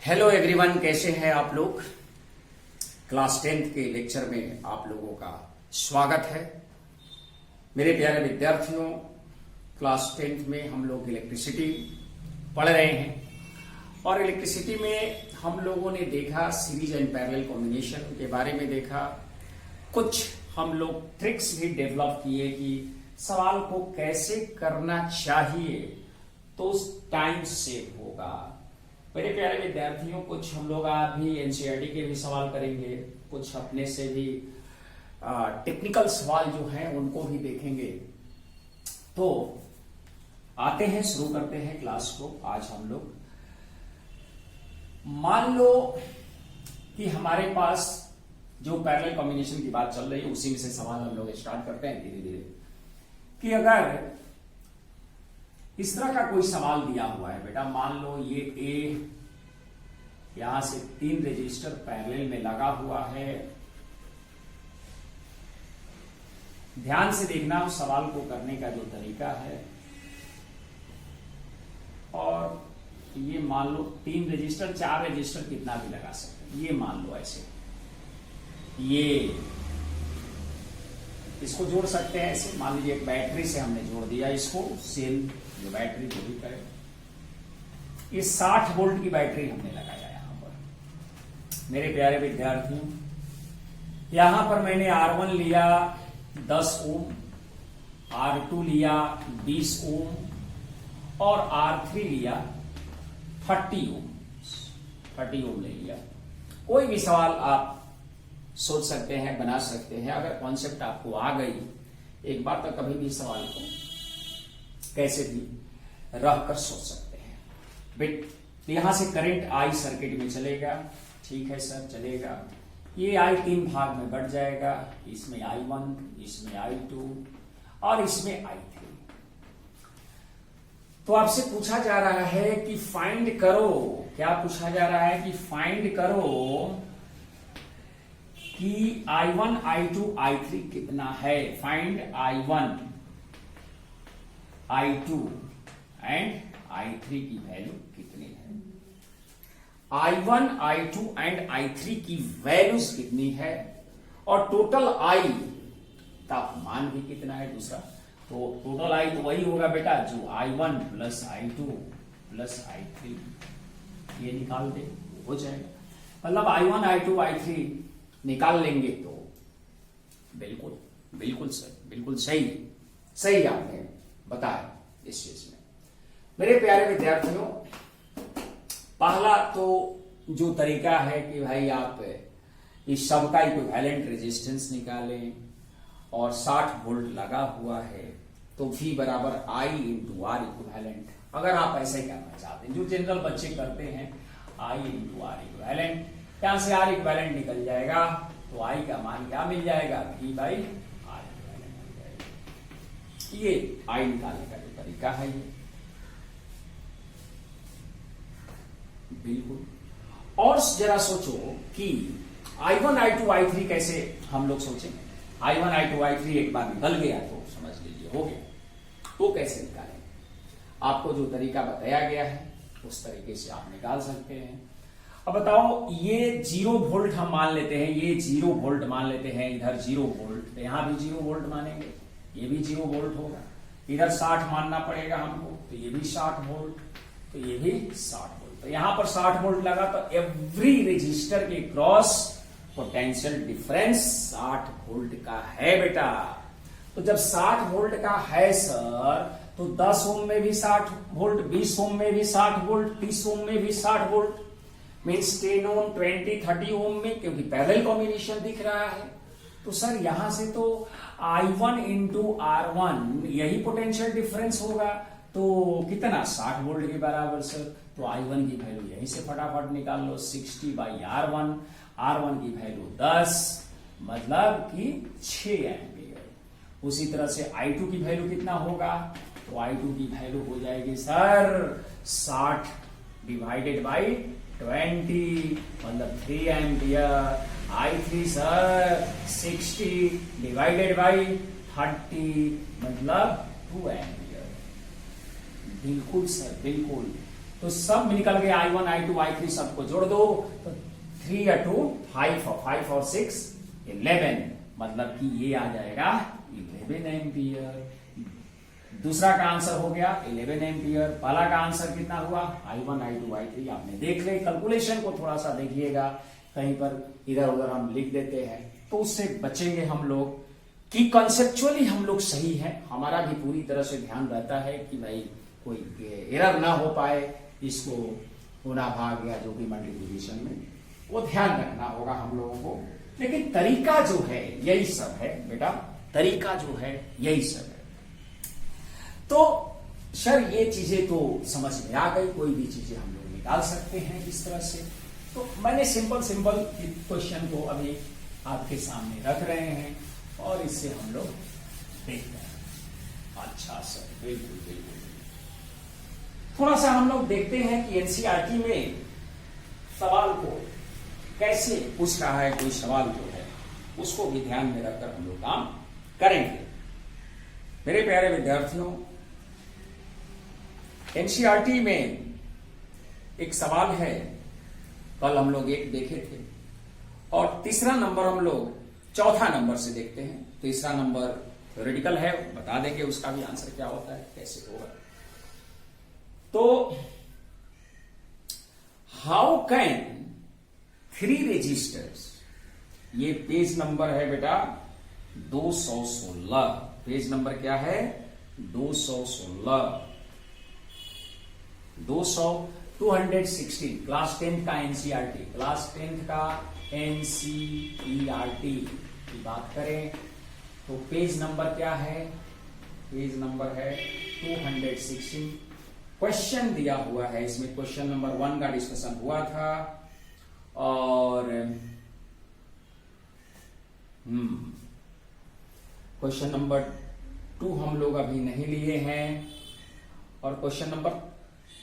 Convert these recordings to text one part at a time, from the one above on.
Hello everyone, कैसे हैं आप लोग। क्लास 10th के लेक्चर में आप लोगों का स्वागत है। मेरे प्यारे विद्यार्थियों, क्लास 10th में हम लोग इलेक्ट्रिसिटी पढ़ रहे हैं और इलेक्ट्रिसिटी में हम लोगों ने देखा सीरीज एंड पैरेलल कॉम्बिनेशन के बारे में देखा। कुछ हम लोग ट्रिक्स भी डेवलप किए कि सवाल को कैसे करना चाहिए तो टाइम सेव होगा। मेरे प्यारे विद्यार्थियों, कुछ हम लोग अभी एनसीईआरटी के भी सवाल करेंगे, कुछ अपने से भी टेक्निकल सवाल जो हैं उनको भी देखेंगे। तो आते हैं, शुरू करते हैं क्लास को। आज हम लोग मान लो कि हमारे पास जो पैरेलल कॉम्बिनेशन की बात चल रही है उसी में से सवाल हम लोग स्टार्ट करते हैं धीरे धीरे। कि अगर इस तरह का कोई सवाल दिया हुआ है बेटा, मान लो ये ए यहां से 3 रजिस्टर पैरेलल में लगा हुआ है। ध्यान से देखना उस सवाल को करने का जो तरीका है। और ये मान लो 3 रजिस्टर, 4 रजिस्टर कितना भी लगा सकते हैं। ये मान लो ऐसे, ये इसको जोड़ सकते हैं ऐसे। मान लीजिए एक बैटरी से हमने जोड़ दिया इसको, सेल जो बैटरी जो भी करे। ये 60 वोल्ट की बैटरी हमने लगाया यहां पर। मेरे प्यारे विद्यार्थियों, यहां पर मैंने R1 लिया 10 ओम, R2 लिया 20 ओम और R3 लिया 30 ओम ले लिया। कोई भी सवाल आप सोच सकते हैं, बना सकते हैं। अगर कॉन्सेप्ट आपको आ गई, एक बार तो कभी भी सवाल को कैसे भी रह कर सोच सकते हैं। बेट यहां से करंट आई सर्किट में चलेगा। ठीक है सर, चलेगा। ये आई 3 भाग में बढ़ जाएगा। इसमें I1, इसमें I2 और इसमें I3। तो आपसे पूछा जा रहा है कि फाइंड करो। क्या पूछा जा रहा है कि फाइंड करो कि I1, I2, I3 कितना है। Find I1, I2 and I3 की वैल्यू कितनी है। I1, I2 एंड I3 की वैल्यूज कितनी है और टोटल I तापमान भी कितना है दूसरा। तो टोटल I तो वही होगा बेटा जो I1 plus I2 plus I3, ये निकाल दे हो जाएगा। मतलब I1, I2, I3 निकाल लेंगे तो बिल्कुल सर, बिल्कुल सही आपने बताया इस चीज में। मेरे प्यारे विद्यार्थियों, पहला तो जो तरीका है कि भाई आप इस सब का इक्विवेलेंट रेजिस्टेंस निकालें और 60 वोल्ट लगा हुआ है तो V बराबर I इंटू आर इक्विवेलेंट। अगर आप ऐसे करना चाहते हैं, जो जनरल बच्चे करते हैं, I इंटू आर इक्विवेलेंट, यहां से R इक्विवेलेंट निकल जाएगा तो I का मान क्या मिल जाएगा, V बाई आर इक्विवेलेंट मिल जाएगा। ये I निकालने का जो तरीका है ये बिल्कुल। और जरा सोचो कि I1, I2, I3 कैसे हम लोग सोचेंगे। I1, I2, I3 एक बार निकल गया तो समझ लीजिए हो गया। तो कैसे निकालें, आपको जो तरीका बताया गया है उस तरीके से आप निकाल सकते हैं। अब बताओ, ये 0 वोल्ट हम मान लेते हैं, ये 0 वोल्ट मान लेते हैं, इधर 0 वोल्ट, तो यहां भी 0 वोल्ट मानेंगे, ये भी 0 वोल्ट होगा। इधर 60 मानना पड़ेगा हमको, तो ये भी 60 वोल्ट, तो ये भी 60 वोल्ट। तो यहां पर 60 वोल्ट लगा तो एवरी रजिस्टर के क्रॉस पोटेंशियल डिफरेंस 60 वोल्ट का है बेटा। तो जब 60 वोल्ट का है सर, तो 10 ओम में भी 60 वोल्ट, 20 ओम में भी 60 वोल्ट, 30 ओम में भी 60 वोल्ट, मीन्स 10 ओम, 20, 30 ओम में, क्योंकि पैरेलल कॉम्बिनेशन दिख रहा है। तो सर यहां से तो I1 इंटू R1 यही पोटेंशियल डिफरेंस होगा, तो कितना 60 वोल्ट के बराबर सर। तो I1 की वैल्यू यहीं से फटाफट निकाल लो, 60 बाई R1, R1 की वैल्यू 10, मतलब कि 6 एम्पियर। उसी तरह से I2 की वैल्यू कितना होगा, तो I2 की वैल्यू हो जाएगी सर 60 डिवाइडेड बाई 20, मतलब 3 ampere. I3 sir 60 divided by 30, मतलब 2 एम्पियर। बिल्कुल सर, बिल्कुल। तो सब निकल गए, I1 I2 I3 सबको जोड़ दो तो 3 या 2 5 और 5 और 6 11, मतलब कि ये आ जाएगा 11 एम्पियर। दूसरा का आंसर हो गया 11 एम्पियर। पहला का आंसर कितना हुआ, I1 I2 I3 आपने देख ले। कैलकुलेशन को थोड़ा सा देखिएगा, कहीं पर इधर उधर हम लिख देते हैं तो उससे बचेंगे हम लोग कि कॉन्सेप्चुअली हम लोग सही है। हमारा भी पूरी तरह से ध्यान रहता है कि भाई कोई एरर ना हो पाए, इसको गुणा भाग या जो भी मल्टीप्लिकेशन में वो ध्यान रखना होगा हम लोगों को। लेकिन तरीका जो है यही सब है बेटा, तरीका जो है यही सब है। तो सर ये चीजें तो समझ में आ गई, कोई भी चीजें हम लोग निकाल सकते हैं इस तरह से। तो मैंने सिंपल क्वेश्चन को अभी आपके सामने रख रहे हैं और इससे हम लोग देखते हैं। अच्छा सर, बिल्कुल बिल्कुल। थोड़ा सा हम लोग देखते हैं कि एनसीईआरटी में सवाल को कैसे पूछ रहा है, कोई सवाल जो है उसको भी ध्यान में रखकर हम लोग काम करेंगे। मेरे प्यारे विद्यार्थियों, एनसीईआरटी में एक सवाल है, कल हम लोग एक देखे थे और तीसरा नंबर हम लोग चौथा नंबर से देखते हैं। तीसरा नंबर थ्योरेटिकल है, बता देंगे उसका भी आंसर क्या होता है, कैसे होगा। तो हाउ कैन 3 रजिस्टर्स, ये पेज नंबर है बेटा 216। पेज नंबर क्या है, 216। 216 क्लास 10 का एनसीईआरटी, क्लास 10 का एनसीईआरटी की बात करें तो पेज नंबर क्या है, पेज नंबर है 216। क्वेश्चन दिया हुआ है, इसमें क्वेश्चन नंबर 1 का डिस्कशन हुआ था और क्वेश्चन नंबर 2 हम लोग अभी नहीं लिए हैं और क्वेश्चन नंबर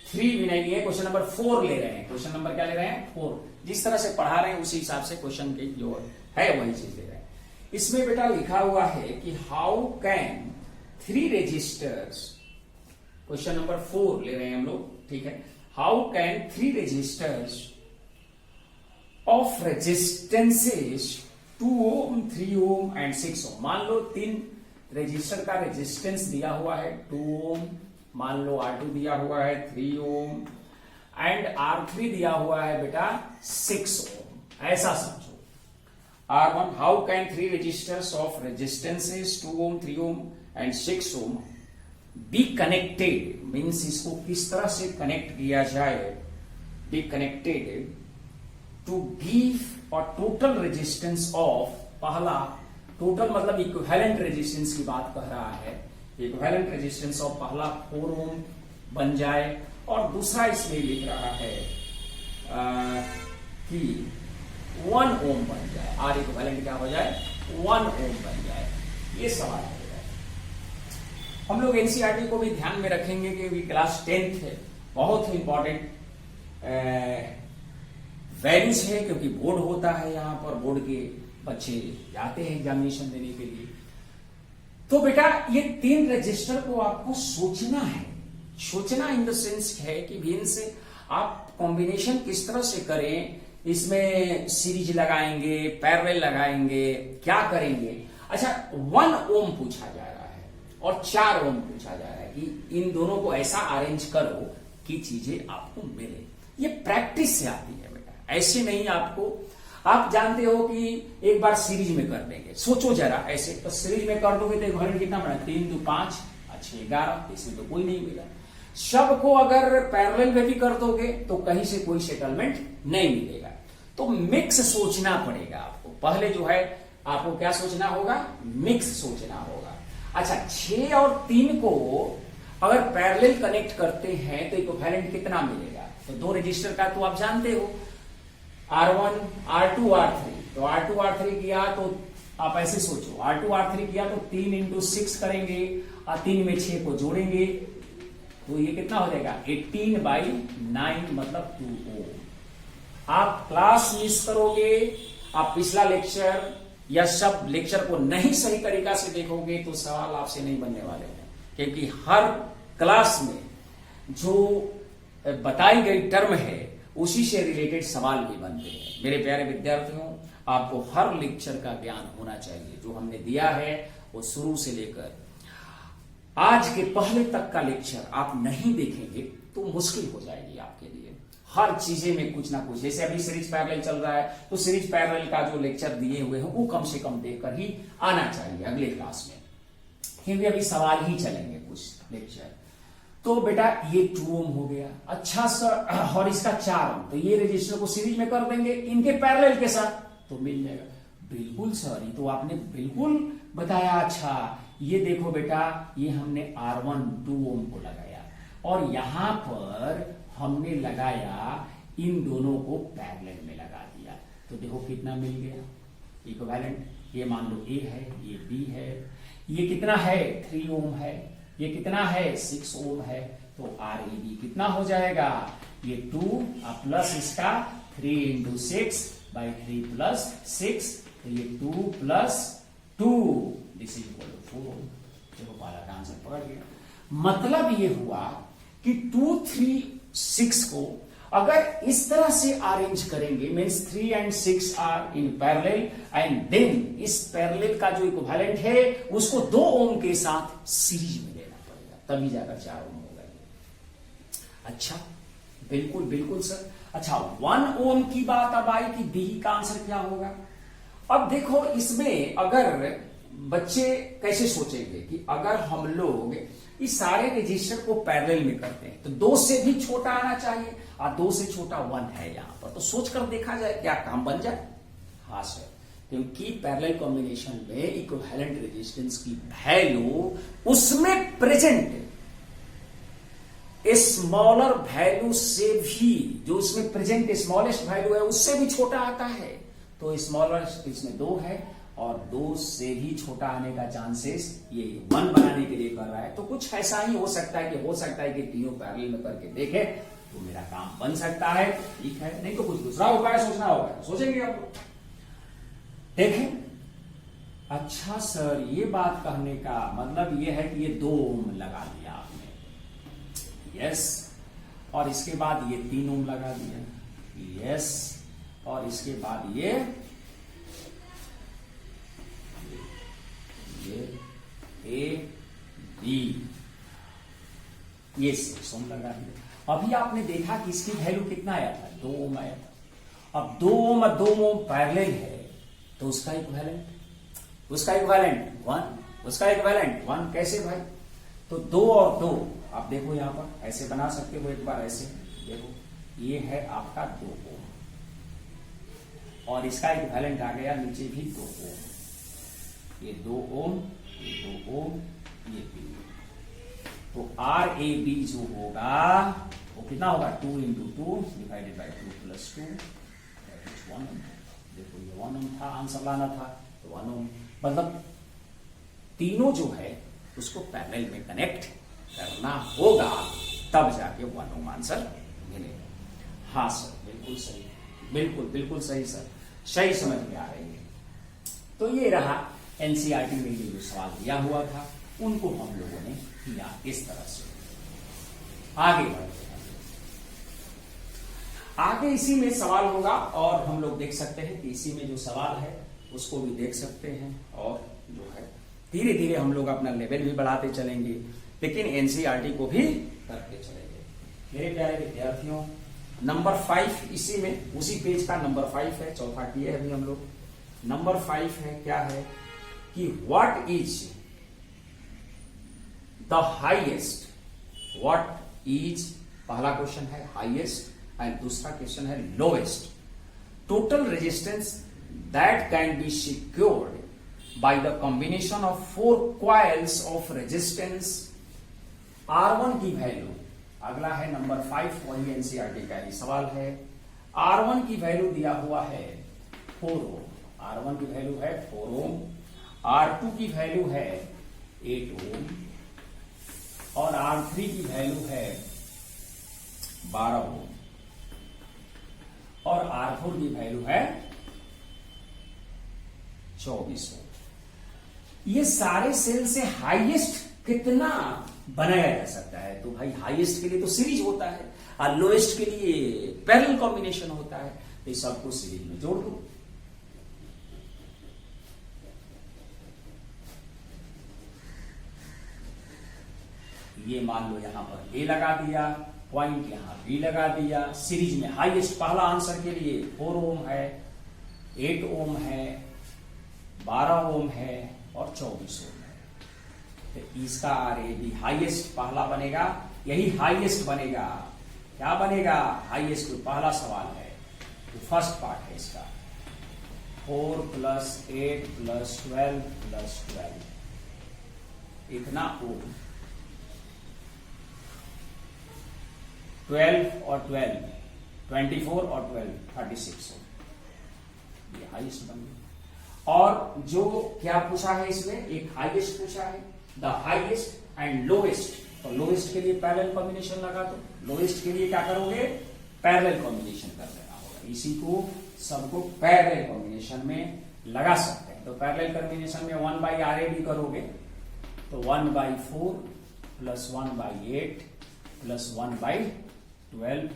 3 भी नहीं लिए, क्वेश्चन नंबर 4 ले रहे हैं। क्वेश्चन नंबर क्या ले रहे हैं, 4। जिस तरह से पढ़ा रहे हैं उसी हिसाब से क्वेश्चन की जो है वही चीज ले रहे हैं। इसमें बेटा लिखा हुआ है कि how can 3 registers, question number 4 ले रहे हैं हम लोग, ठीक है। How can 3 registers of resistances 2 ohm 3 ohm and 6 ohm, मान लो 3 रजिस्टर का रेजिस्टेंस दिया हुआ है 2 ओम, मान लो R2 दिया हुआ है 3 ओम एंड R3 दिया हुआ है बेटा 6 ओम, ऐसा समझो। R1, how can 3 registers of resistances 2 ohm 3 ohm and 6 ohm be connected, means इसको किस तरह से कनेक्ट किया जाए, बी कनेक्टेड टू गिव और टोटल रेजिस्टेंस ऑफ, पहला टोटल मतलब इक्विवेलेंट रेजिस्टेंस की बात कह रहा है, इक्विवेलेंट रेजिस्टेंस ऑफ पहला 4 ओम बन जाए और दूसरा इसमें लिख रहा है कि 1 ओम बन जाए, आर इक्विवेलेंट क्या हो जाए 1 ओम बन जाए। ये सवाल है। हम लोग एनसीईआरटी को भी ध्यान में रखेंगे कि क्लास 10th है, बहुत ही इंपॉर्टेंट वैल्यूज है, क्योंकि बोर्ड होता है यहाँ पर, बोर्ड के बच्चे जाते हैं एग्जामिनेशन देने के लिए। तो बेटा ये 3 रजिस्टर को आपको सोचना है, सोचना इन द सेंस है कि भी इनसे आप कॉम्बिनेशन किस तरह से करें, इसमें सीरीज लगाएंगे, पैरेलल लगाएंगे, क्या करेंगे। अच्छा 1 ओम पूछा जा रहा है और 4 ओम पूछा जा रहा है कि इन दोनों को ऐसा अरेंज करो कि चीजें आपको मिले। ये प्रैक्टिस से आती है बेटा, ऐसे नहीं आपको, आप जानते हो कि एक बार सीरीज में कर देंगे, सोचो जरा ऐसे, तो सीरीज में कर दोगे तो इक्विवेलेंट कितना बना, 3 2 5 अच्छे 11, इसमें तो कोई नहीं मिला। सबको अगर पैरेलल में भी कर दोगे तो कहीं से कोई सेटलमेंट नहीं मिलेगा। तो मिक्स सोचना पड़ेगा आपको, पहले जो है आपको क्या सोचना होगा, मिक्स सोचना होगा। अच्छा 6 और 3 को अगर पैरेलल कनेक्ट करते हैं तो इक्विवेलेंट कितना मिलेगा, तो 2 रजिस्टर का तो आप जानते हो, R1 R2 R3, तो R2 R3 किया तो आप ऐसे सोचो, R2 R3 किया तो 3 × 6 करेंगे और 3 में 6 को जोड़ेंगे तो ये कितना हो जाएगा 18/9 मतलब 2 ओम। आप क्लास मिस करोगे, आप पिछला लेक्चर या सब लेक्चर को नहीं सही तरीका से देखोगे तो सवाल आपसे नहीं बनने वाले हैं, क्योंकि हर क्लास में जो बताई गई टर्म है उसी से रिलेटेड सवाल भी बनते हैं। मेरे प्यारे विद्यार्थियों, आपको हर लेक्चर का ज्ञान होना चाहिए। जो हमने दिया है वो शुरू से लेकर आज के पहले तक का लेक्चर आप नहीं देखेंगे तो मुश्किल हो जाएगी आपके लिए। हर चीजें में कुछ ना कुछ, जैसे अभी सीरीज पैरेलल चल रहा है तो सीरीज पैरेलल का जो लेक्चर दिए हुए हैं वो कम से कम देखकर ही आना चाहिए अगले क्लास में, क्योंकि अभी सवाल ही चलेंगे कुछ लेक्चर। तो बेटा ये 2 ओम हो गया। अच्छा सर, और इसका 4 ओम, तो ये रजिस्टर को सीरीज में कर देंगे इनके पैरेलल के साथ तो मिल जाएगा। बिल्कुल सर, ये तो आपने बिल्कुल बताया। अच्छा ये देखो बेटा, ये हमने R1 2 ओम को लगाया और यहां पर हमने लगाया इन दोनों को पैरेलल में लगा दिया, तो देखो कितना मिल गया इक्विवेलेंट। ये मान लो A है, ये B है, ये कितना है 3 ओम है, ये कितना है 6 ओम है, तो RAB कितना हो जाएगा, ये 2 प्लस इसका 3 इंटू 6 बाई 3 प्लस 6, तो ये 2 plus 2 this is equal to 4 ohm. देखो पहला का आंसर पकड़ गया। मतलब ये हुआ कि 2, 3, 6 को अगर इस तरह से अरेंज करेंगे, means 3 and 6 are in parallel and then इस पैरेलल का जो इक्विवेलेंट है उसको 2 ओम के साथ सीरीज में लेना पड़ेगा, तभी जाकर 4 ओम होगा। अच्छा बिल्कुल बिल्कुल सर। अच्छा 1 ओम की बात अब आई कि डी का आंसर क्या होगा। अब देखो इसमें अगर बच्चे कैसे सोचेंगे कि अगर हम लोग इस सारे रजिस्टर को पैरेलल में करते हैं तो 2 से भी छोटा आना चाहिए और 2 से छोटा 1 है यहां पर, तो सोचकर देखा जाए क्या काम बन जाए। हाँ सर, क्योंकि पैरेलल कॉम्बिनेशन में इक्विवेलेंट रेजिस्टेंस की वैल्यू उसमें प्रेजेंट स्मॉलर वैल्यू से भी, जो उसमें प्रेजेंट स्मॉलेस्ट वैल्यू है उससे भी छोटा आता है, तो स्मॉलेस्ट इसमें 2 है और 2 से भी छोटा आने का चांसेस ये 1 बनाने के लिए कर रहा है। तो कुछ ऐसा ही हो सकता है कि तीनों पैरेलल में करके देखे तो मेरा काम बन सकता है, ठीक है। नहीं तो कुछ दूसरा उपाय सोचना होगा, सोचेंगे आप लोग, देखें। अच्छा सर, ये बात कहने का मतलब ये है कि ये 2 ओम लगा दिया आपने, यस, और इसके बाद ये 3 ओम लगा दिया, यस, और इसके बाद ये A B ये 6 ओम लगा दिया। अभी आपने देखा कि इसकी वैल्यू कितना आया था, 2 ओम आया था। अब 2 ओम और 2 ओम पैरेलल है तो उसका इक्विवेलेंट 1, उसका इक्विवेलेंट 1 कैसे भाई, तो 2 और 2 आप देखो यहां पर ऐसे बना सकते हो, एक बार ऐसे देखो, ये है आपका 2 ओम और इसका इक्विवेलेंट आ गया नीचे भी 2 ओम, ये 2 ओम, ये 2 ओम, ये 3। तो RAB जो होगा वो कितना होगा, 2 इंटू 2 डिवाइडेड बाई 2 प्लस 2, 1 ओम। देखो ये 1 ओम था, आंसर लाना था तो 1 ओम। मतलब तीनों जो है उसको पैरेलल में कनेक्ट करना होगा, तब जाके 1 ओम आंसर मिलेगा। हाँ सर, बिल्कुल सही, बिल्कुल सही सर, सही समझ में आ रही है। तो ये रहा एनसीईआरटी में जो सवाल दिया हुआ था, उनको हम लोगों ने किया इस तरह से। आगे बढ़ते हैं, आगे इसी में सवाल होगा और हम लोग देख सकते हैं कि इसी में जो सवाल है उसको भी देख सकते हैं, और जो है धीरे धीरे हम लोग अपना लेवल भी बढ़ाते चलेंगे, लेकिन एनसीईआरटी को भी करते चलेंगे। मेरे प्यारे विद्यार्थियों, नंबर 5 इसी में, उसी पेज का नंबर 5 है, चौथा किए अभी हम लोग। नंबर 5 है, क्या है कि what is the highest, what is, पहला क्वेश्चन है हाईएस्ट एंड दूसरा क्वेश्चन है lowest total resistance that can be secured by the combination of 4 coils of resistance R1 की वैल्यू। अगला है नंबर 5, वही एनसीईआरटी का ही सवाल है। R1 की वैल्यू दिया हुआ है 4 ओम, R1 की वैल्यू है 4 ओम, R2 की वैल्यू है 8 ओम और R3 की वैल्यू है 12 ओम और R4 की वैल्यू है 24 ओम। ये सारे सेल से हाईएस्ट कितना बनाया जा सकता है। तो भाई हाईएस्ट के लिए तो सीरीज होता है और लोएस्ट के लिए पैरेलल कॉम्बिनेशन होता है। तो इस सबको सीरीज में जोड़ दो। ये मान लो यहां पर ए लगा दिया, पॉइंट यहां बी लगा दिया। सीरीज में हाईएस्ट पहला आंसर के लिए 4 ओम है, 8 ओम है, 12 ओम है और 24 ओम है। तो इसका आरए भी हाईएस्ट पहला बनेगा, यही हाईएस्ट बनेगा। क्या बनेगा हाईएस्ट? तो पहला सवाल है, तो फर्स्ट पार्ट है इसका 4 + 8 + 12 + 12 इतना ओम। 12 और 12 24 और 12 36 ओम। ये हाईएस्ट बन गया। और जो क्या पूछा है इसमें, एक हाईएस्ट पूछा है, द हाईएस्ट एंड लोएस्ट। तो लोएस्ट के लिए पैरेलल कॉम्बिनेशन लगा दो। लोएस्ट के लिए क्या करोगे? पैरेलल कॉम्बिनेशन कर देना होगा। इसी को सबको पैरेलल कॉम्बिनेशन में लगा सकते हैं। तो पैरेलल कॉम्बिनेशन में 1/RA भी करोगे तो 1/4 + 1/8 + 1/12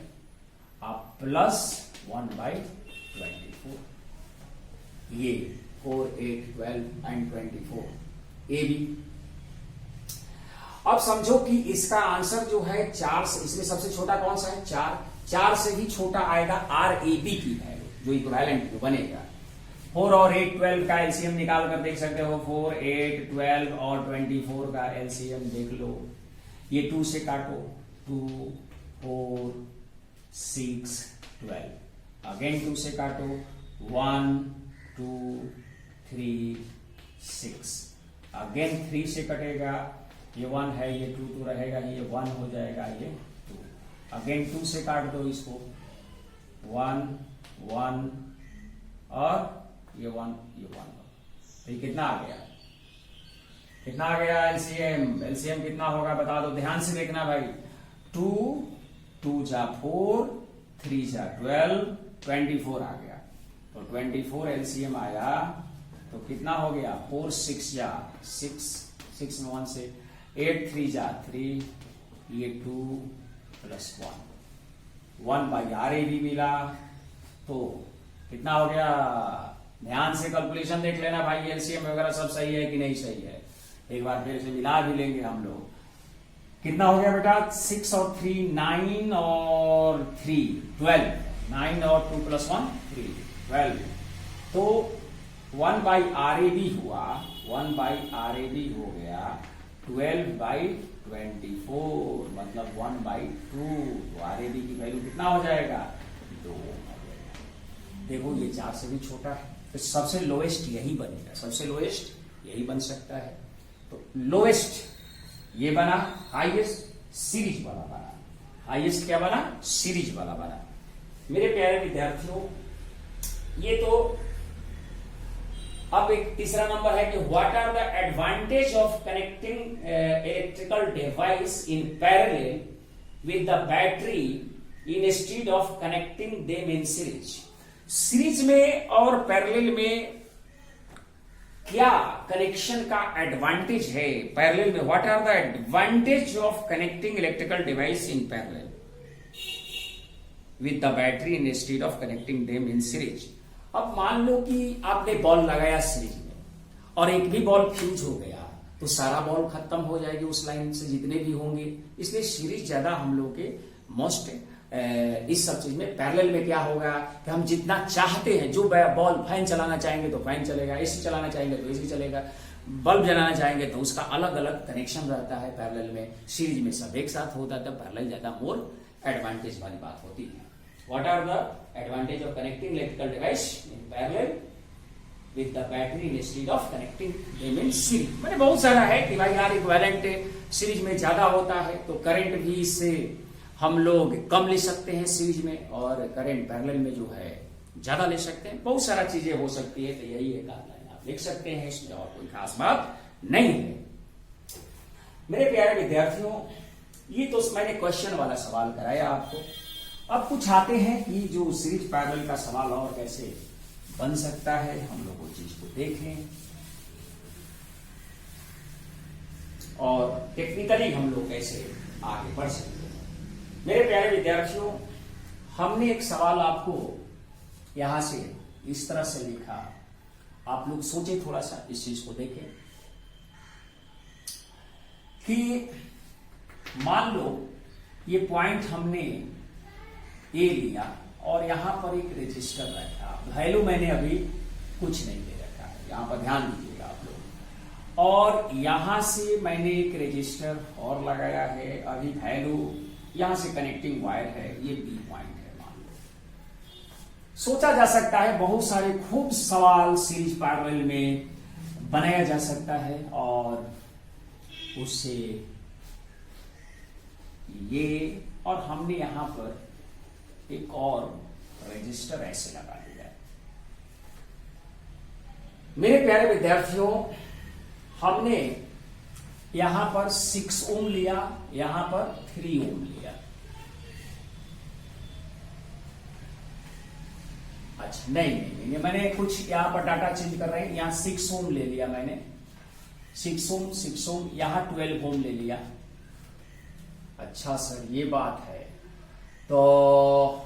आप प्लस 1/24। ये 4, 8, 12 एंड 24 ए बी। अब समझो कि इसका आंसर जो है 4 से, इसमें सबसे छोटा कौन सा है? 4 से भी छोटा आएगा RAB की वैल्यू, जो इक्विवेलेंट बनेगा। 4 और 8, 12 का एलसीएम निकाल कर देख सकते हो। 4, 8, 12 और 24 का एलसीएम देख लो। ये 2 से काटो, 2, 4, 6, 12। अगेन 2 से काटो, 1, 2, 3, 6। अगेन 3 से कटेगा, ये 1 है, ये 2 तो रहेगा, ये 1 हो जाएगा, ये 2। अगेन 2 से काट दो इसको, 1, 1 और ये 1, ये 1। तो ये कितना आ गया? कितना आ गया एलसीएम? एलसीएम कितना होगा बता दो, ध्यान से देखना भाई। 2, 2 जा 4, 3 जा 12, 24 आ गया। तो 24 एलसीएम आया तो कितना हो गया? 4, 6 जा 6 में 1 से 8, 3 जा 3, ये 2 + 1 1/RA भी मिला। तो कितना हो गया? ध्यान से कैलकुलेशन देख लेना भाई, एलसीएम वगैरह सब सही है कि नहीं सही है। एक बार फिर से मिला भी लेंगे हम लोग। कितना हो गया बेटा? 6 और 3 9 और 3 12, 9 और 2 + 1 3 12। तो 1/RAB हुआ, 1/RAB हो गया 12/24, मतलब 1/2। तो RAB की वैल्यू कितना हो जाएगा? 2 हो जाएगा। देखो ये 4 से भी छोटा है, तो सबसे लोएस्ट यही बनेगा, सबसे लोएस्ट यही बन सकता है। तो लोएस्ट ये बना, हाईएस्ट सीरीज वाला बना। हाईएस्ट क्या बना? सीरीज वाला बना। मेरे प्यारे विद्यार्थियों, ये तो अब एक तीसरा नंबर है कि what are the advantage of connecting electrical device in parallel with the battery instead of connecting them in series. Series में और पैरेलल में क्या कनेक्शन का एडवांटेज है? पैरेलल में what are the advantage of connecting electrical device in parallel with the battery instead of connecting them in series. अब मान लो कि आपने बॉल लगाया सीरीज में और एक भी बॉल फ्यूज हो गया तो सारा बॉल खत्म हो जाएगी उस लाइन से, जितने भी होंगे। इसलिए सीरीज ज्यादा हम लोग के मोस्ट इस सब चीज में। पैरेलल में क्या होगा कि हम जितना चाहते हैं, जो बॉल फैन चलाना चाहेंगे तो फैन चलेगा, एसी चलाना चाहेंगे तो एसी चलेगा, बल्ब जलाना चाहेंगे तो उसका अलग अलग कनेक्शन रहता है पैरेलल में। सीरीज में सब एक साथ होता है, तो पैरेलल ज्यादा मोर एडवांटेज वाली बात होती है। What are the advantage of connecting electrical device in parallel with the battery instead of connecting them in series? मैंने बहुत सारा है कि भाई यार इक्विवेलेंट सीरीज में ज्यादा होता है तो करंट भी इससे हम लोग कम ले सकते हैं सीरीज में, और करंट पैरेलल में जो है ज्यादा ले सकते हैं। बहुत सारा चीजें हो सकती है, तो यही एक लाइन आप लिख सकते हैं, इसमें और कोई खास बात नहीं है। मेरे प्यारे विद्यार्थियों, ये तो मैंने क्वेश्चन वाला सवाल कराया आपको। अब कुछ आते हैं कि जो सीरीज पैरेलल का सवाल और कैसे बन सकता है, हम लोग वो चीज को देखें। और टेक्निकली हम लोग कैसे आगे बढ़ सकते हैं। मेरे प्यारे विद्यार्थियों, हमने एक सवाल आपको यहां से इस तरह से लिखा, आप लोग सोचे थोड़ा सा, इस चीज को देखें कि मान लो ये पॉइंट हमने ए लिया और यहां पर एक रजिस्टर रखा, वैल्यू मैंने अभी कुछ नहीं दे रखा है, यहां पर ध्यान दीजिएगा आप लोग, और यहां से मैंने एक रजिस्टर और लगाया है, अभी वैल्यू यहां से कनेक्टिंग वायर है, ये बी पॉइंट है मान लो। सोचा जा सकता है, बहुत सारे खूब सवाल सीरीज पैरेलल में बनाया जा सकता है और उससे ये, और हमने यहां पर एक और रजिस्टर ऐसे लगा दिया है। मेरे प्यारे विद्यार्थियों, हमने यहां पर 6 ओम लिया, यहां पर 3 ओम लिया। अच्छा नहीं, मैंने कुछ यहां पर डाटा चेंज कर रहे हैं, यहां 6 ओम ले लिया मैंने, 6 ओम, यहां 12 ओम ले लिया। अच्छा सर, ये बात है, तो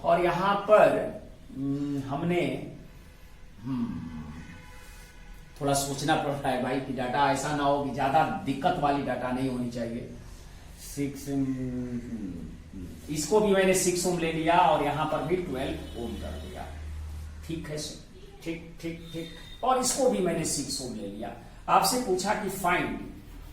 और यहां पर हमने थोड़ा सोचना पड़ रहा है भाई कि डाटा ऐसा ना हो कि ज्यादा दिक्कत वाली डाटा नहीं होनी चाहिए। 6 इसको भी मैंने 6 ओम ले लिया और यहां पर भी 12 ओम कर दिया। ठीक है सर, ठीक ठीक ठीक। और इसको भी मैंने 6 ओम ले लिया। आपसे पूछा कि फाइंड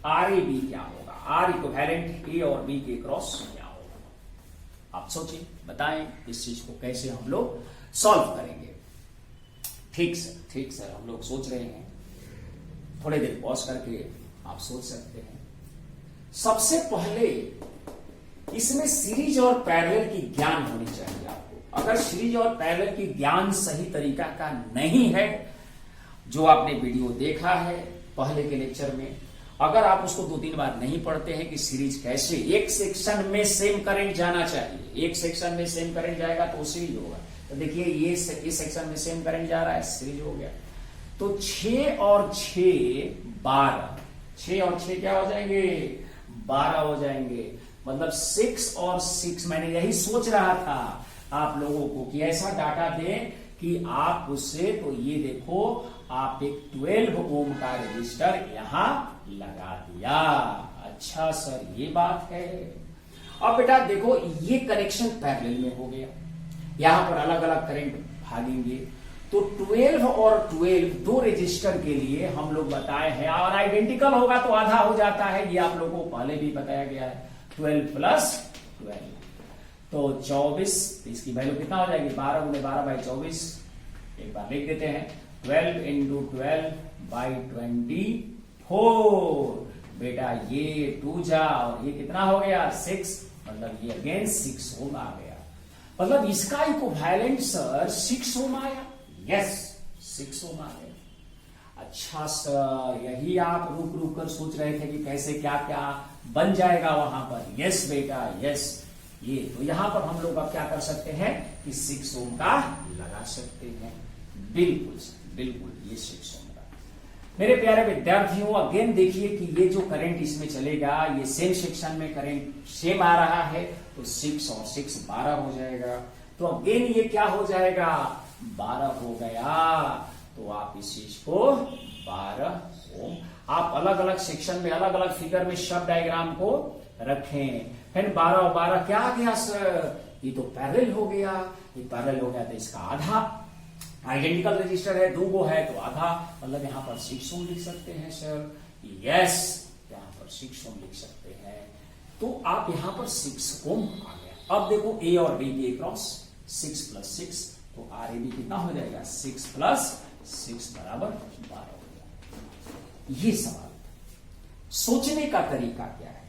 आर ए बी क्या होगा, आर इक्विवेलेंट ए और बी के क्रॉस क्या होगा। आप सोचिए, बताएं इस चीज को कैसे हम लोग सॉल्व करेंगे। ठीक सर, हम लोग सोच रहे हैं, थोड़ी देर पॉज करके आप सोच सकते हैं। सबसे पहले इसमें सीरीज और पैरेलल की ज्ञान होनी चाहिए आपको। अगर सीरीज और पैरेलल की ज्ञान सही तरीका का नहीं है, जो आपने वीडियो देखा है पहले के लेक्चर में, अगर आप उसको 2-3 बार नहीं पढ़ते हैं कि सीरीज कैसे, एक सेक्शन में सेम करंट जाना चाहिए, एक सेक्शन में सेम करंट जाएगा तो सीरीज होगा। तो देखिए ये इस सेक्शन में सेम करंट जा रहा है, सीरीज हो गया। तो 6 और 6 12, 6 और 6 क्या हो जाएंगे, 12 हो जाएंगे। मतलब 6 और 6, मैंने यही सोच रहा था आप लोगों को कि ऐसा डाटा दें कि आप उससे, तो ये देखो आप एक 12 ओम का रजिस्टर यहां लगा दिया। अच्छा सर, ये बात है। अब बेटा देखो, ये कनेक्शन पैरेलल में हो गया, यहां पर अलग अलग करंट भागेंगे। तो 12 और 12 दो रजिस्टर के लिए हम लोग बताए हैं, और आइडेंटिकल होगा तो आधा हो जाता है, ये आप लोगों को पहले भी बताया गया है। 12 प्लस 12 तो 24, इसकी वैल्यू कितना हो जाएगी, 12 गुणे 12/24। एक बार लिख देते हैं, 12 इंटू 12 बाई 24। बेटा ये 2 जा, और ये कितना हो गया 6, मतलब ये अगेन 6 ओम आ गया। मतलब इसका इक्विवेलेंट सर 6 ओम आया। यस, 6 ओम आ गया। अच्छा सर, यही आप रुक कर सोच रहे थे कि कैसे क्या क्या बन जाएगा वहां पर। यस बेटा, यस। ये तो यहां पर हम लोग अब क्या कर सकते हैं कि 6 ओम का लगा सकते हैं। बिल्कुल बिल्कुल, ये 6 ओम का। मेरे प्यारे विद्यार्थियों, अगेन देखिए कि ये जो करंट इसमें चलेगा, ये सेम सेक्शन में करंट सेम आ रहा है, तो 6 और 6 12 हो जाएगा। तो अगेन ये क्या हो जाएगा, 12 हो गया। तो आप इस चीज को 12 ओम, आप अलग अलग सेक्शन में अलग अलग फिगर में सब डायग्राम को रखें। फिर 12 और 12 क्या आ गया सर, ये तो पैरेलल हो गया। ये पैरेलल हो गया तो इसका आधा, आइडेंटिकल रजिस्टर है, 2 गो है तो आधा, मतलब यहां पर 6 ओम लिख सकते हैं सर। यस, यहां पर 6 ओम लिख सकते हैं। तो आप यहां पर 6 ओम आ गया। अब देखो ए और बी के क्रॉस 6 प्लस 6, तो आर ए बी कितना हो जाएगा, 6 प्लस 6 बराबर 12 हो गया। ये सवाल सोचने का तरीका क्या है,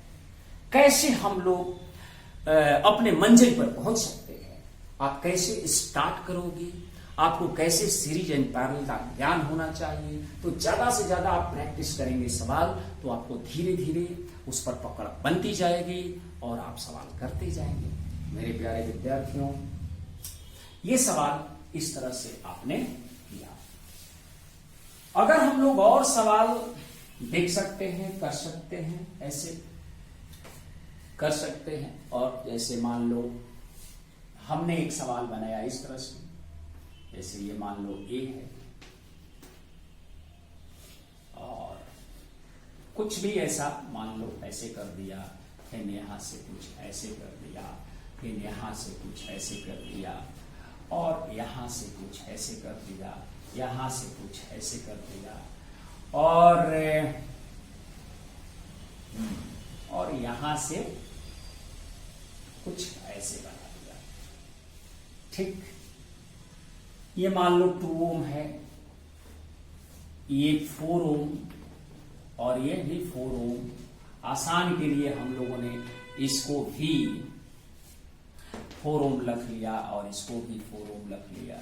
कैसे हम लोग अपने मंजिल पर पहुंच सकते हैं। आप कैसे स्टार्ट करोगे, आपको कैसे सीरीज एंड पैरेलल का ज्ञान होना चाहिए। तो ज्यादा से ज्यादा आप प्रैक्टिस करेंगे सवाल, तो आपको धीरे धीरे उस पर पकड़ बनती जाएगी और आप सवाल करते जाएंगे। मेरे प्यारे विद्यार्थियों, ये सवाल इस तरह से आपने किया। अगर हम लोग और सवाल देख सकते हैं, कर सकते हैं, ऐसे कर सकते हैं। और जैसे मान लो हमने एक सवाल बनाया इस तरह से, जैसे ये मान लो ए है और कुछ भी ऐसा मान लो ऐसे कर दिया, फिर यहां से कुछ ऐसे कर दिया, फिर यहां से कुछ ऐसे कर दिया, और यहां से कुछ ऐसे कर दिया, यहां से कुछ ऐसे कर दिया, और यहां से कुछ ऐसे बना दिया। ठीक, ये मान लो 2 ओम है, ये 4 ओम और ये भी 4 ओम। आसान के लिए हम लोगों ने इसको भी 4 ओम रख लिया और इसको भी 4 ओम रख लिया,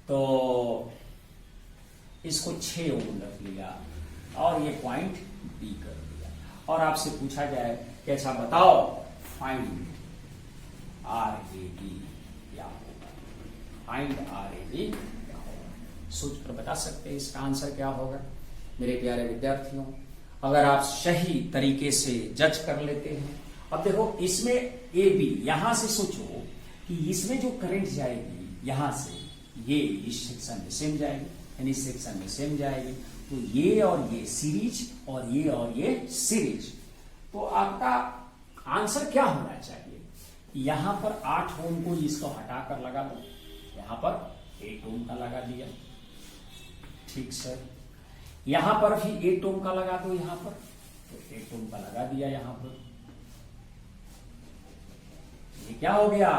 तो इसको 6 ओम रख लिया और ये पॉइंट बी कर दिया। और आपसे पूछा जाए कि अच्छा बताओ फाइंड RAB क्या होगा, फाइंड RAB क्या होगा, सोच कर बता सकते हैं इसका आंसर क्या होगा। मेरे प्यारे विद्यार्थियों, अगर आप सही तरीके से जज कर लेते हैं, अब देखो इसमें AB, यहां से सोचो कि इसमें जो करंट जाएगी यहां से, ये इस सेक्शन में सेम जाएगी, यानी इस सेक्शन में सेम जाएगी, तो ये और ये सीरीज और ये सीरीज। तो आपका आंसर क्या होना चाहिए, यहां पर 8 ओम को इसको हटाकर लगा दो, यहां पर 8 ओम का लगा दिया। ठीक सर, यहां पर भी 8 ओम का लगा दो, यहां पर तो 8 ओम का लगा दिया यहां पर, ये क्या हो गया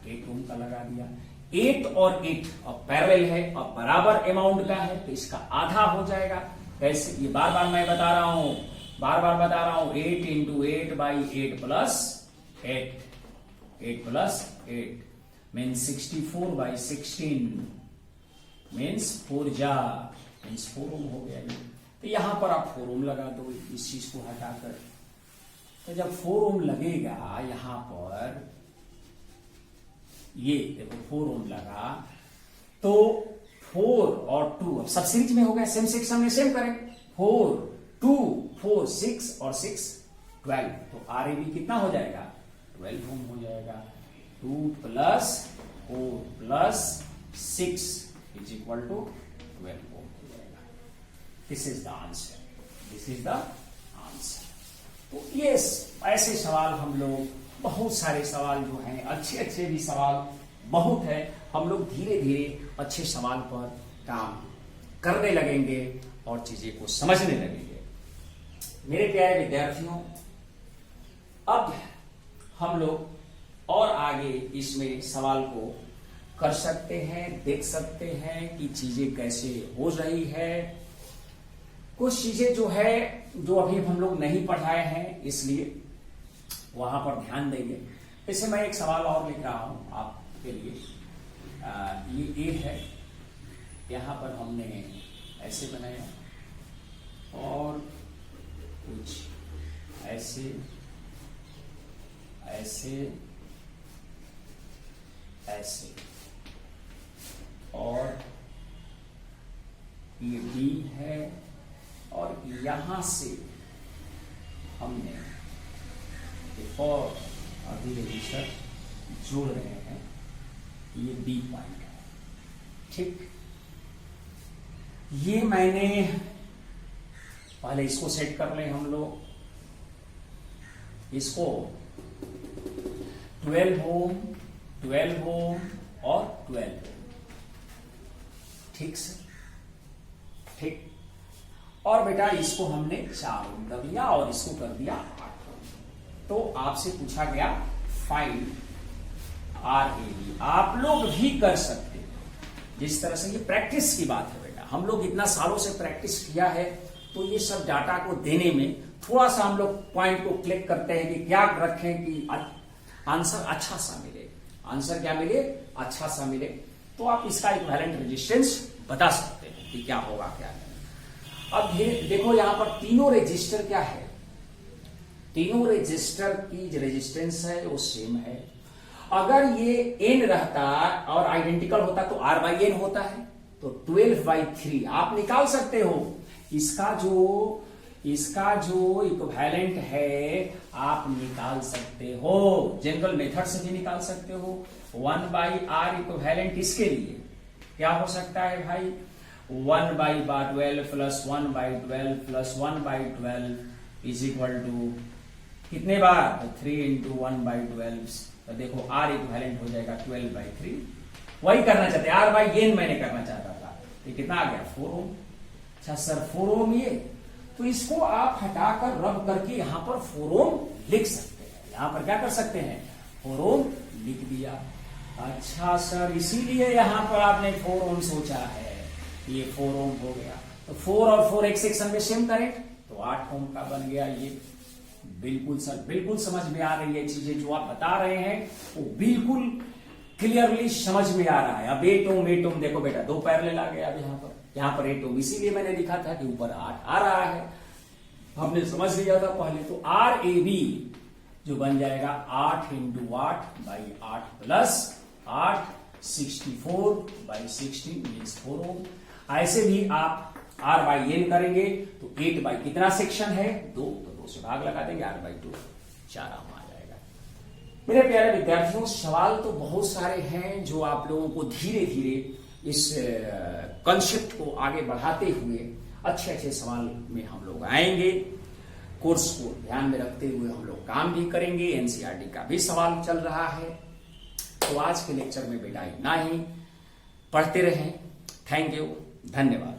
8 ओम का लगा दिया। 8 और 8 अब पैरेलल है और बराबर अमाउंट का है, तो इसका आधा हो जाएगा। कैसे, ये बार बार मैं बता रहा हूं, 8 into 8 by 8 plus 8 plus 8 means 64 by 16 means 4 जा मीन्स 4 ओम हो गया। तो यहां पर आप 4 ओम लगा दो इस चीज को हटाकर, तो जब 4 ओम लगेगा यहां पर, ये देखो 4 ओम लगा, तो 4 और 2 अब सब सीरीज में हो गया, सेम सेक्शन में सेम करें, 4 2 4 6 और 6 12, तो RAB कितना हो जाएगा 12 ओम हो जाएगा। 2 plus 4 plus 6 is equal to 12 ohm हो जाएगा। This is the answer, this is the answer. तो ये ऐसे सवाल हम लोग, बहुत सारे सवाल जो हैं, अच्छे अच्छे भी सवाल बहुत है, हम लोग धीरे धीरे अच्छे सवाल पर काम करने लगेंगे और चीजें को समझने लगेंगे। मेरे प्यारे विद्यार्थियों, अब हम लोग और आगे इसमें सवाल को कर सकते हैं, देख सकते हैं कि चीजें कैसे हो रही है। कुछ चीजें जो है जो अभी हम लोग नहीं पढ़ाए हैं, इसलिए वहां पर ध्यान देंगे। जैसे मैं एक सवाल और लिख रहा हूं आपके लिए, ये A है, यहां पर हमने ऐसे बनाया और कुछ ऐसे ऐसे ऐसे, और ये B है और यहां से हमने एक और अभी रजिस्टर जोड़ रहे हैं, ये B पॉइंट है। ठीक, ये मैंने पहले इसको सेट कर लें हम लोग, इसको 12 ओम 12 ओम और 12 ओम। ठीक से, ठीक, और बेटा इसको हमने 4 ओम कर दिया और इसको कर दिया 8 ओम। तो आपसे पूछा गया फाइंड RAB। आप लोग भी कर सकते हैं, जिस तरह से ये प्रैक्टिस की बात है बेटा, हम लोग इतना सालों से प्रैक्टिस किया है, तो ये सब डाटा को देने में थोड़ा सा हम लोग पॉइंट को क्लिक करते हैं कि क्या रखें कि आंसर अच्छा सा मिले, आंसर क्या मिले, अच्छा सा मिले। तो आप इसका इक्विवेलेंट रेजिस्टेंस बता सकते हैं कि क्या होगा क्या नहीं। अब देखो यहां पर तीनों रेजिस्टर क्या है, तीनों रेजिस्टर की जो रेजिस्टेंस है वो सेम है। अगर ये n रहता और आइडेंटिकल होता तो R/N होता है, तो 12/3 आप निकाल सकते हो इसका जो इक्विवेलेंट है आप निकाल सकते हो, जनरल मेथड से भी निकाल सकते हो। 1/r इक्विवेलेंट इसके लिए क्या हो सकता है भाई, 1/12 plus 1/12 plus 1/12 is equal to कितने बार, तो 3 इंटू 1/12। तो देखो r इक्विवेलेंट हो जाएगा 12/3। वही करना चाहते, r बाई n मैंने करना चाहता था, ये कितना आ गया 4 ओम। अच्छा सर 4 ओम ये, तो इसको आप हटाकर रब करके यहां पर 4 ओम लिख सकते हैं। यहां पर क्या कर सकते हैं, 4 ओम लिख दिया। अच्छा सर इसीलिए यहां पर आपने 4 ओम सोचा है, ये 4 ओम हो गया। तो 4 और 4 एक सेक्शन में सेम करेंट, तो 8 ओम का बन गया ये। बिल्कुल सर, बिल्कुल समझ में आ रही है चीजें जो आप बता रहे हैं, वो बिल्कुल क्लियरली समझ में आ रहा है। अब 8 ओम देखो बेटा 2 पैरेलल आ गया। अब यहां पर 8 ओम, इसीलिए मैंने लिखा था कि ऊपर 8 आ रहा है, हमने समझ लिया था पहले। तो RAB जो बन जाएगा 8 इंटू 8/8 प्लस 8 64/16 मीन्स 4 ओम। ऐसे भी आप R/n करेंगे तो 8 बाई कितना सेक्शन है 2, तो 2 से भाग लगा देंगे, R/2 4 ओम आ जाएगा। मेरे प्यारे विद्यार्थियों, सवाल तो बहुत सारे हैं जो आप लोगों को धीरे धीरे इस कंसेप्ट को आगे बढ़ाते हुए अच्छे अच्छे सवाल में हम लोग आएंगे। कोर्स को ध्यान में रखते हुए हम लोग काम भी करेंगे। एनसीईआरटी का भी सवाल चल रहा है। तो आज के लेक्चर में बेटा इतना ही, पढ़ते रहें। थैंक यू, धन्यवाद।